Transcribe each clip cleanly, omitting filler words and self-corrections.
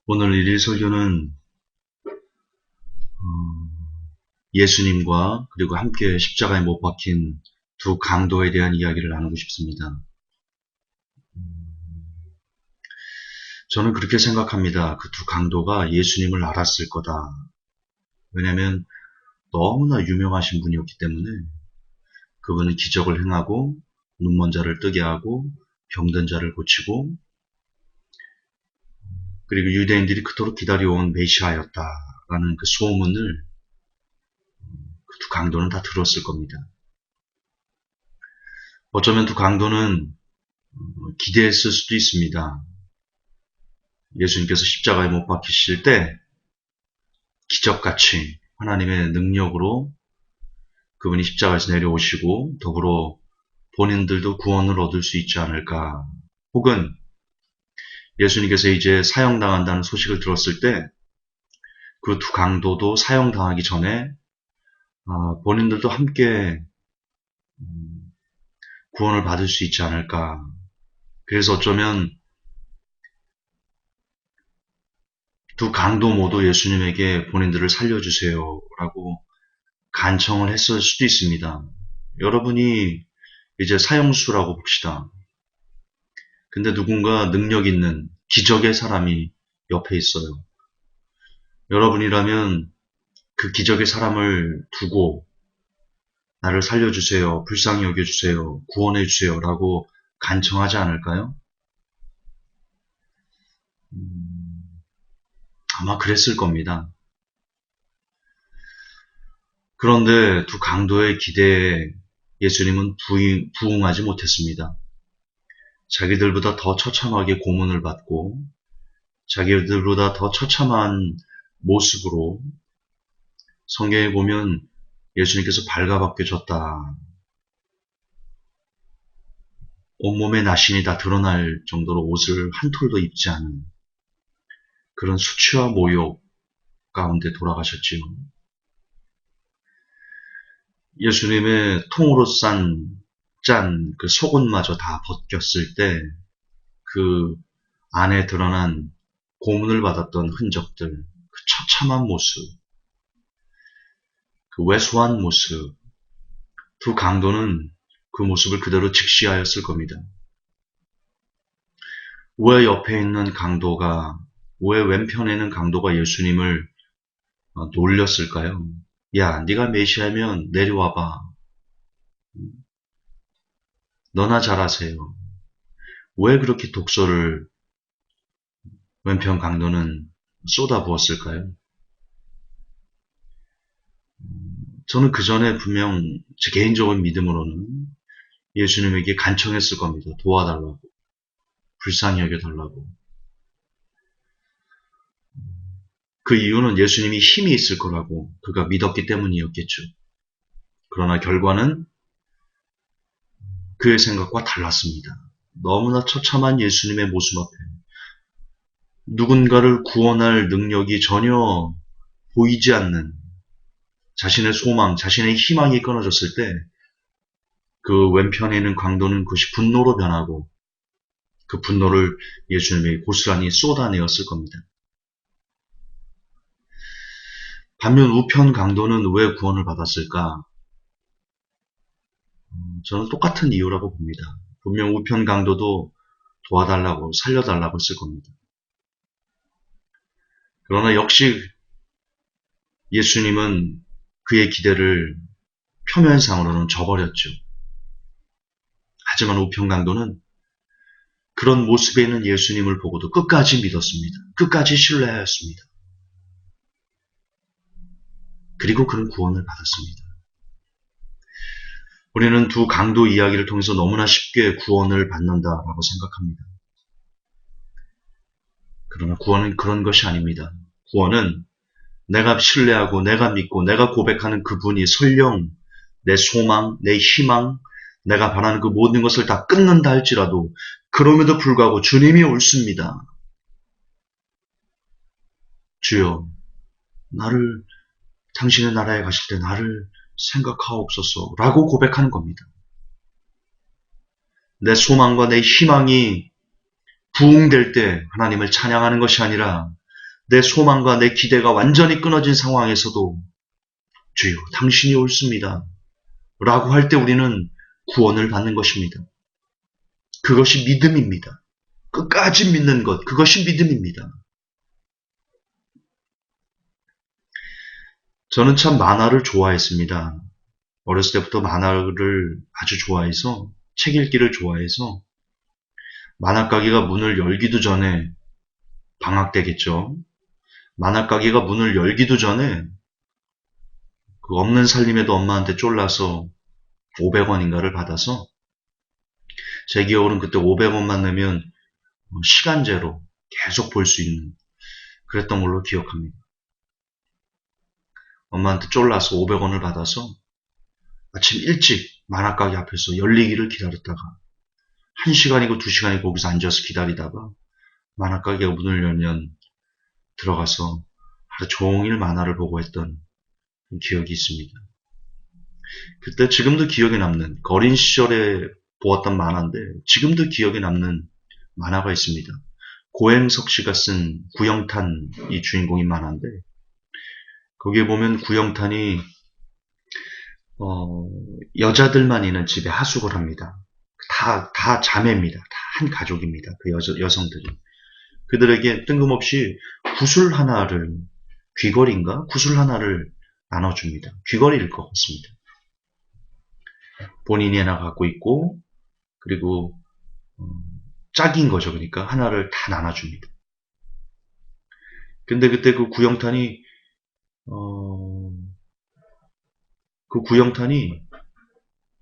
오늘 일일 설교는 예수님과 그리고 함께 십자가에 못 박힌 두 강도에 대한 이야기를 나누고 싶습니다. 저는 그렇게 생각합니다. 그 두 강도가 예수님을 알았을 거다. 왜냐하면 너무나 유명하신 분이었기 때문에 그분은 기적을 행하고 눈먼 자를 뜨게 하고 병든 자를 고치고 그리고 유대인들이 그토록 기다려온 메시아였다라는 그 소문을 그 두 강도는 다 들었을 겁니다. 어쩌면 두 강도는 기대했을 수도 있습니다. 예수님께서 십자가에 못 박히실 때 기적같이 하나님의 능력으로 그분이 십자가에서 내려오시고 더불어 본인들도 구원을 얻을 수 있지 않을까. 혹은 예수님께서 이제 사형당한다는 소식을 들었을 때 그 두 강도도 사형당하기 전에 본인들도 함께 구원을 받을 수 있지 않을까. 그래서 어쩌면 두 강도 모두 예수님에게 본인들을 살려주세요 라고 간청을 했을 수도 있습니다. 여러분이 이제 사형수라고 봅시다. 근데 누군가 능력 있는 기적의 사람이 옆에 있어요. 여러분이라면 그 기적의 사람을 두고 나를 살려주세요, 불쌍히 여겨주세요, 구원해주세요 라고 간청하지 않을까요? 아마 그랬을 겁니다. 그런데 두 강도의 기대에 예수님은 부응하지 못했습니다. 자기들보다 더 처참하게 고문을 받고 자기들보다 더 처참한 모습으로 성경에 보면 예수님께서 발가벗겨졌다. 온몸의 나신이 다 드러날 정도로 옷을 한 톨도 입지 않은 그런 수치와 모욕 가운데 돌아가셨지요. 예수님의 통으로 짠 그 속옷마저 다 벗겼을 때 그 안에 드러난 고문을 받았던 흔적들, 그 처참한 모습, 그 왜소한 모습, 두 강도는 그 모습을 그대로 직시하였을 겁니다. 왜 옆에 있는 강도가, 왜 왼편에 있는 강도가 예수님을 놀렸을까요? 야, 네가 메시아면 내려와봐. 너나 잘하세요. 왜 그렇게 독소를 왼편 강도는 쏟아부었을까요? 저는 그 전에 분명 제 개인적인 믿음으로는 예수님에게 간청했을 겁니다. 도와달라고. 불쌍히 여겨달라고. 그 이유는 예수님이 힘이 있을 거라고 그가 믿었기 때문이었겠죠. 그러나 결과는 그의 생각과 달랐습니다. 너무나 처참한 예수님의 모습 앞에 누군가를 구원할 능력이 전혀 보이지 않는 자신의 소망, 자신의 희망이 끊어졌을 때 그 왼편에 있는 강도는 그것이 분노로 변하고 그 분노를 예수님에게 고스란히 쏟아내었을 겁니다. 반면 우편 강도는 왜 구원을 받았을까? 저는 똑같은 이유라고 봅니다. 분명 우편 강도도 도와달라고 살려달라고 했을 겁니다. 그러나 역시 예수님은 그의 기대를 표면상으로는 저버렸죠. 하지만 우편 강도는 그런 모습에 있는 예수님을 보고도 끝까지 믿었습니다. 끝까지 신뢰하였습니다. 그리고 그는 구원을 받았습니다. 우리는 두 강도 이야기를 통해서 너무나 쉽게 구원을 받는다라고 생각합니다. 그러나 구원은 그런 것이 아닙니다. 구원은 내가 신뢰하고 내가 믿고 내가 고백하는 그분이 설령 내 소망, 내 희망, 내가 바라는 그 모든 것을 다 끊는다 할지라도 그럼에도 불구하고 주님이 옳습니다. 주여, 나를 당신의 나라에 가실 때 나를 생각하옵소서 라고 고백하는 겁니다. 내 소망과 내 희망이 부응될 때 하나님을 찬양하는 것이 아니라 내 소망과 내 기대가 완전히 끊어진 상황에서도 주여 당신이 옳습니다 라고 할 때 우리는 구원을 받는 것입니다. 그것이 믿음입니다. 끝까지 믿는 것, 그것이 믿음입니다. 저는 참 만화를 좋아했습니다. 어렸을 때부터 만화를 아주 좋아해서, 책 읽기를 좋아해서 만화 가게가 문을 열기도 전에, 방학 때겠죠. 만화 가게가 문을 열기도 전에 그 없는 살림에도 엄마한테 쫄라서 500원인가를 받아서, 제 기억으로는 그때 500원만 내면 시간제로 계속 볼 수 있는, 그랬던 걸로 기억합니다. 엄마한테 쫄라서 500원을 받아서 아침 일찍 만화가게 앞에서 열리기를 기다렸다가 1시간이고 2시간이고 거기서 앉아서 기다리다가 만화가게가 문을 열면 들어가서 하루 종일 만화를 보고 했던 기억이 있습니다. 그때 지금도 기억에 남는, 어린 시절에 보았던 만화인데 지금도 기억에 남는 만화가 있습니다. 고행석 씨가 쓴 구영탄이 주인공인 만화인데, 거기에 보면 구영탄이 여자들만 있는 집에 하숙을 합니다. 다 자매입니다. 다 한 가족입니다. 그 여성들이. 그들에게 뜬금없이 구슬 하나를, 귀걸이인가? 구슬 하나를 나눠줍니다. 귀걸이일 것 같습니다. 본인이 하나 갖고 있고, 그리고 짝인 거죠. 그러니까 하나를 다 나눠줍니다. 근데 그때 그 구영탄이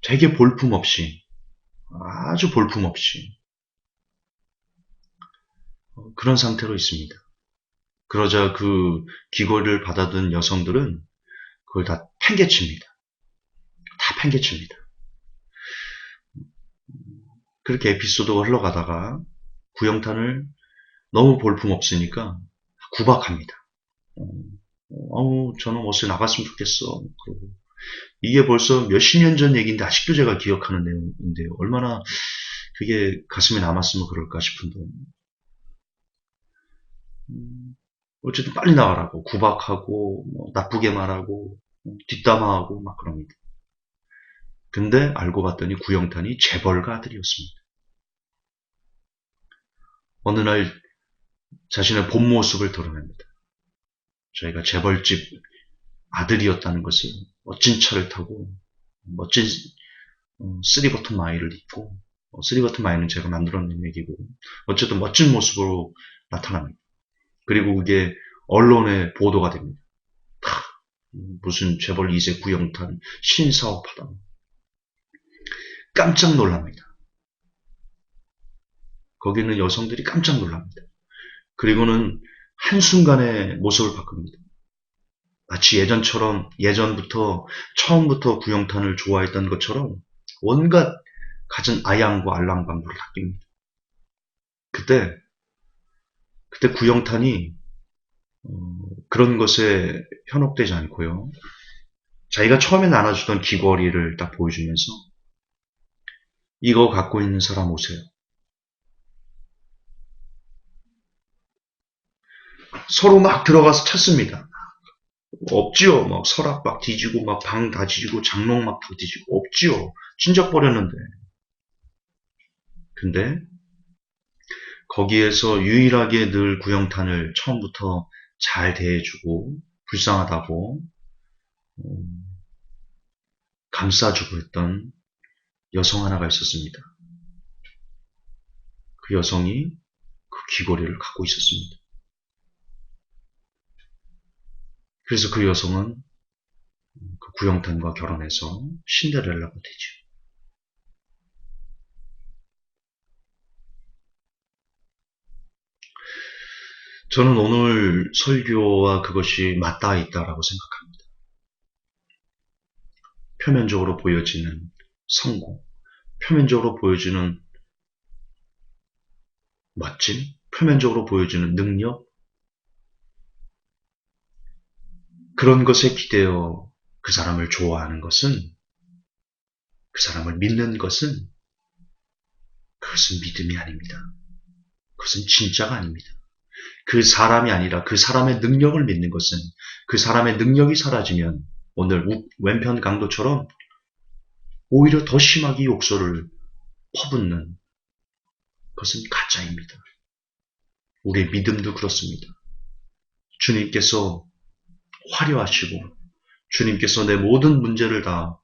되게 볼품없이, 아주 볼품없이 그런 상태로 있습니다. 그러자 그 귀걸이를 받아든 여성들은 그걸 다 팽개칩니다. 다 팽개칩니다. 그렇게 에피소드가 흘러가다가 구영탄을 너무 볼품없으니까 구박합니다. 저는 어서 나갔으면 좋겠어. 그러고 이게 벌써 몇십 년 전 얘기인데 아직도 제가 기억하는 내용인데요. 얼마나 그게 가슴에 남았으면 그럴까 싶은데. 어쨌든 빨리 나가라고 구박하고 나쁘게 말하고 뒷담화하고 막 그럽니다. 근데 알고 봤더니 구영탄이 재벌가 아들이었습니다. 어느 날 자신의 본 모습을 드러냅니다. 저희가 재벌집 아들이었다는 것을, 멋진 차를 타고 멋진 쓰리버튼 마이를 입고, 쓰리버튼 마이는 제가 만들어낸 얘기고, 어쨌든 멋진 모습으로 나타납니다. 그리고 그게 언론에 보도가 됩니다. 무슨 재벌 2세 구영탄 신사업하다. 깜짝 놀랍니다. 거기는 여성들이 깜짝 놀랍니다. 그리고는 한순간에 모습을 바꿉니다. 마치 예전부터 처음부터 구영탄을 좋아했던 것처럼 온갖 갖은 아양과 알랑방구를 다 낍니다. 그때 구영탄이 그런 것에 현혹되지 않고요. 자기가 처음에 나눠주던 귀걸이를 딱 보여주면서 이거 갖고 있는 사람 오세요. 서로 막 들어가서 찾습니다. 없지요. 막 서랍 막 뒤지고 막 방 다 뒤지고 장롱 막 다 뒤지고 없지요. 진작 버렸는데. 근데 거기에서 유일하게 늘 구영탄을 처음부터 잘 대해주고 불쌍하다고 감싸주고 했던 여성 하나가 있었습니다. 그 여성이 그 귀걸이를 갖고 있었습니다. 그래서 그 여성은 그 구영탄과 결혼해서 신데렐라가 되죠. 저는 오늘 설교와 그것이 맞닿아 있다라고 생각합니다. 표면적으로 보여지는 성공, 표면적으로 보여지는 멋짐, 표면적으로 보여지는 능력, 그런 것에 기대어 그 사람을 좋아하는 것은, 그 사람을 믿는 것은, 그것은 믿음이 아닙니다. 그것은 진짜가 아닙니다. 그 사람이 아니라 그 사람의 능력을 믿는 것은 그 사람의 능력이 사라지면 오늘 왼편 강도처럼 오히려 더 심하게 욕설을 퍼붓는 것은 가짜입니다. 우리의 믿음도 그렇습니다. 주님께서 화려하시고 주님께서 내 모든 문제를 다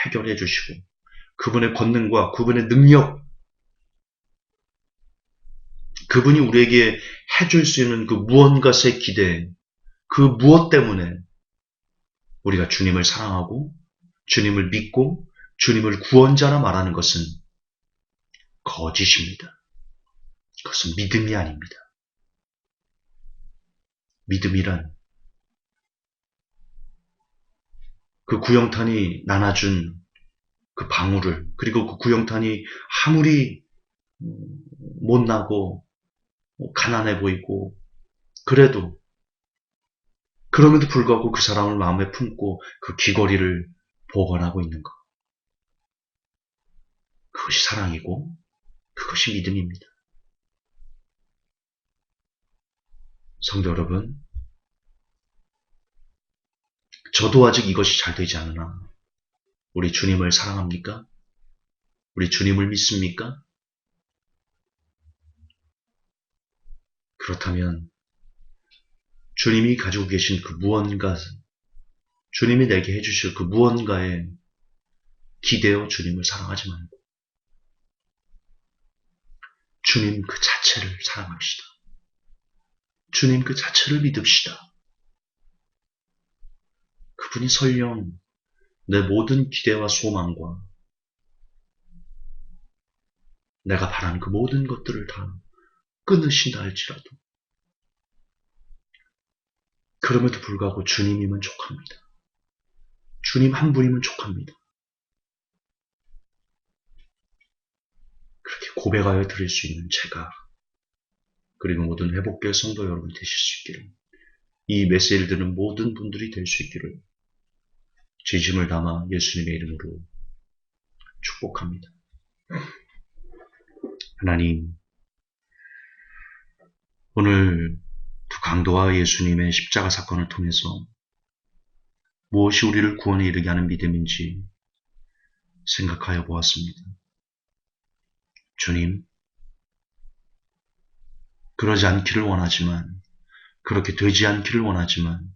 해결해 주시고 그분의 권능과 그분의 능력, 그분이 우리에게 해줄 수 있는 그 무언가의 기대, 그 무엇 때문에 우리가 주님을 사랑하고 주님을 믿고 주님을 구원자라 말하는 것은 거짓입니다. 그것은 믿음이 아닙니다. 믿음이란 그 구영탄이 나눠준 그 방울을, 그리고 그 구영탄이 아무리 못나고 가난해 보이고 그래도 그럼에도 불구하고 그 사람을 마음에 품고 그 귀걸이를 보관하고 있는 것. 그것이 사랑이고 그것이 믿음입니다. 성도 여러분, 저도 아직 이것이 잘 되지 않으나 우리 주님을 사랑합니까? 우리 주님을 믿습니까? 그렇다면 주님이 가지고 계신 그 무언가, 주님이 내게 해주실 그 무언가에 기대어 주님을 사랑하지 말고 주님 그 자체를 사랑합시다. 주님 그 자체를 믿읍시다. 그분이 설령 내 모든 기대와 소망과 내가 바라는 그 모든 것들을 다 끊으신다 할지라도 그럼에도 불구하고 주님이면 족합니다. 주님 한 분이면 족합니다. 그렇게 고백하여 드릴 수 있는 제가 그리고 모든 회복교회 성도 여러분 되실 수 있기를, 이 메시지를 듣는 모든 분들이 될 수 있기를 진심을 담아 예수님의 이름으로 축복합니다. 하나님, 오늘 두 강도와 예수님의 십자가 사건을 통해서 무엇이 우리를 구원에 이르게 하는 믿음인지 생각하여 보았습니다. 주님, 그러지 않기를 원하지만, 그렇게 되지 않기를 원하지만,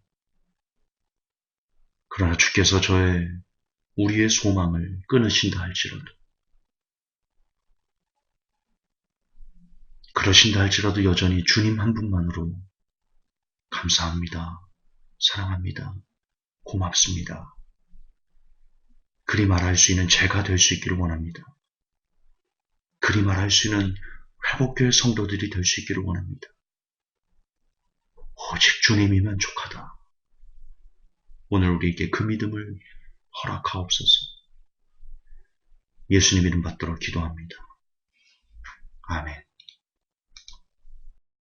그러나 주께서 우리의 소망을 끊으신다 할지라도, 그러신다 할지라도 여전히 주님 한 분만으로 감사합니다. 사랑합니다. 고맙습니다. 그리 말할 수 있는 제가 될 수 있기를 원합니다. 그리 말할 수 있는 회복교회 성도들이 될 수 있기를 원합니다. 오직 주님이면 족하다. 오늘 우리에게 그 믿음을 허락하옵소서. 예수님 이름 받도록 기도합니다. 아멘.